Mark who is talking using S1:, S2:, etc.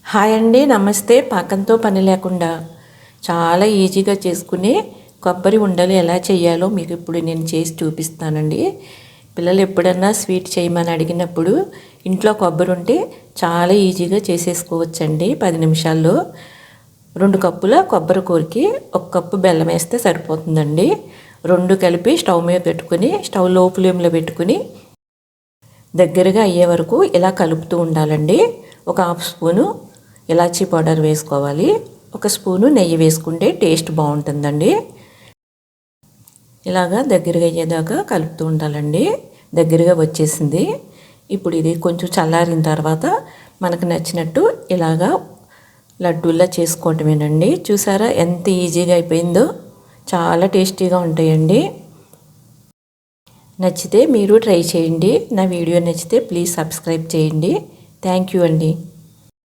S1: Hi అండి, నమస్తే. పాకంతో పని లేకుండా చాలా ఈజీగా చేసుకునే కొబ్బరి ఉండలు ఎలా చేయాలో మీకు ఇప్పుడు నేను చేసి చూపిస్తానండి. పిల్లలు ఎప్పుడన్నా స్వీట్ చేయమని అడిగినప్పుడు ఇంట్లో కొబ్బరి ఉంటే చాలా ఈజీగా చేసేసుకోవచ్చండి. 10 నిమిషాల్లో 2 కప్పుల కొబ్బరి కూరకి 1 కప్పు బెల్లం వేస్తే సరిపోతుందండి. 2 కలిపి స్టవ్ మీద పెట్టుకుని స్టవ్ లో ఫ్లేమ్లో పెట్టుకుని దగ్గరగా అయ్యే వరకు ఇలా కలుపుతూ ఉండాలండి. ఒక హాఫ్ స్పూను ఇలాచీ పౌడర్ వేసుకోవాలి. 1 స్పూను నెయ్యి వేసుకుంటే టేస్ట్ బాగుంటుందండి. ఇలాగా దగ్గరగా అయ్యేదాకా కలుపుతూ ఉండాలండి. దగ్గరగా వచ్చేసింది. ఇప్పుడు ఇది కొంచెం చల్లారిన తర్వాత మనకు నచ్చినట్టు ఇలాగా లడ్డూల్లా చేసుకోవటమేనండి. చూసారా ఎంత ఈజీగా అయిపోయిందో. చాలా టేస్టీగా ఉంటాయండి. నచ్చితే మీరు ట్రై చేయండి. నా వీడియో నచ్చితే ప్లీజ్ సబ్స్క్రైబ్ చేయండి. థ్యాంక్ యూ అండి.